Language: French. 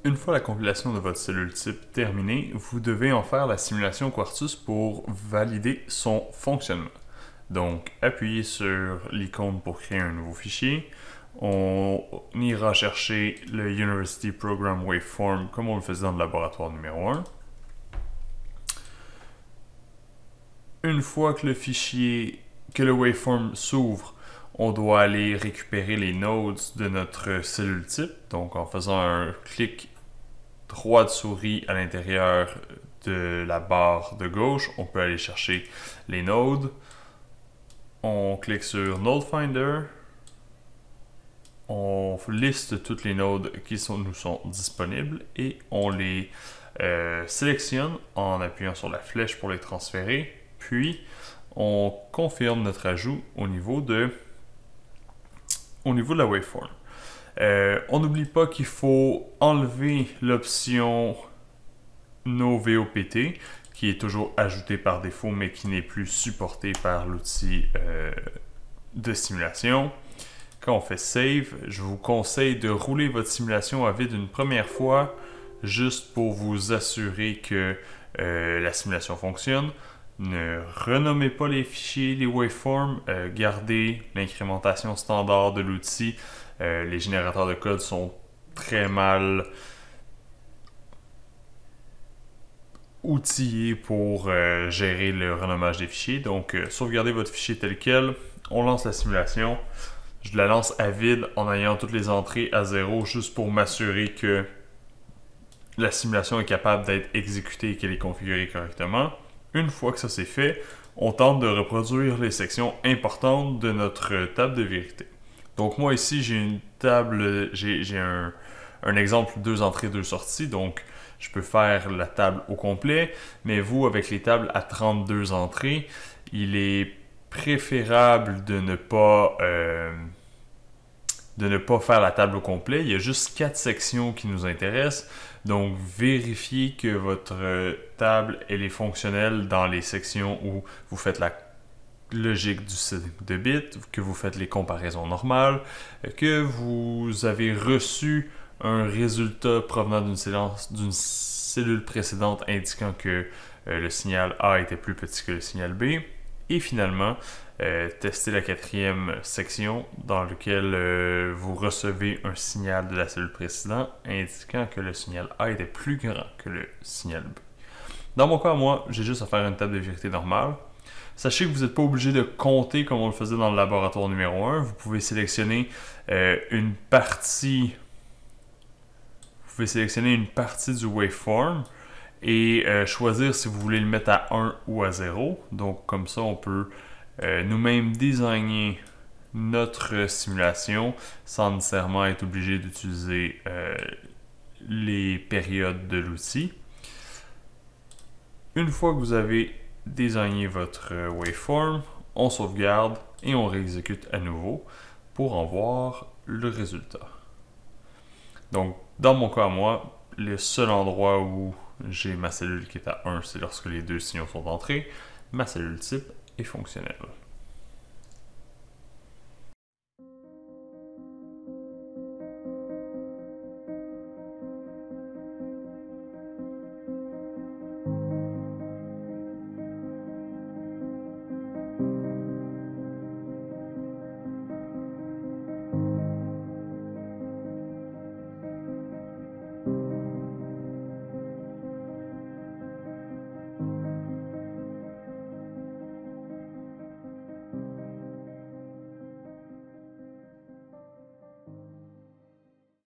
Une fois la compilation de votre cellule type terminée, vous devez en faire la simulation Quartus pour valider son fonctionnement. Donc, appuyez sur l'icône pour créer un nouveau fichier. On ira chercher le University Program Waveform comme on le faisait dans le laboratoire numéro 1. Une fois que le waveform s'ouvre, on doit aller récupérer les nodes de notre cellule type. Donc, en faisant un clic droit de souris à l'intérieur de la barre de gauche, on peut aller chercher les nodes. On clique sur Node Finder. On liste toutes les nodes qui nous sont disponibles et on les sélectionne en appuyant sur la flèche pour les transférer. Puis, on confirme notre ajout au niveau de la waveform. On n'oublie pas qu'il faut enlever l'option No VOPT, qui est toujours ajoutée par défaut, mais qui n'est plus supportée par l'outil de simulation. Quand on fait Save, je vous conseille de rouler votre simulation à vide une première fois, juste pour vous assurer que la simulation fonctionne. Ne renommez pas les fichiers, les waveforms, gardez l'incrémentation standard de l'outil. Les générateurs de code sont très mal outillés pour gérer le renommage des fichiers. Donc, sauvegardez votre fichier tel quel. On lance la simulation. Je la lance à vide en ayant toutes les entrées à 0, juste pour m'assurer que la simulation est capable d'être exécutée et qu'elle est configurée correctement. Une fois que ça c'est fait, on tente de reproduire les sections importantes de notre table de vérité. Donc moi ici, j'ai une table, j'ai un exemple 2 entrées, 2 sorties, donc je peux faire la table au complet, mais vous, avec les tables à 32 entrées, il est préférable de ne pas faire la table au complet. Il y a juste 4 sections qui nous intéressent. Donc, vérifiez que votre table elle est fonctionnelle dans les sections où vous faites la logique du système de bits, que vous faites les comparaisons normales, que vous avez reçu un résultat provenant d'une cellule précédente indiquant que le signal A était plus petit que le signal B. Et finalement, tester la 4e section dans laquelle vous recevez un signal de la cellule précédente indiquant que le signal A était plus grand que le signal B. Dans mon cas, moi, j'ai juste à faire une table de vérité normale. Sachez que vous n'êtes pas obligé de compter comme on le faisait dans le laboratoire numéro 1. Vous pouvez sélectionner une partie du waveform et choisir si vous voulez le mettre à 1 ou à 0. Donc, comme ça, on peut nous-mêmes designer notre simulation sans nécessairement être obligé d'utiliser les périodes de l'outil. Une fois que vous avez designé votre waveform, on sauvegarde et on réexécute à nouveau pour en voir le résultat. Donc, dans mon cas, moi, le seul endroit où j'ai ma cellule qui est à 1, c'est lorsque les deux signaux sont entrés. Ma cellule type est fonctionnelle.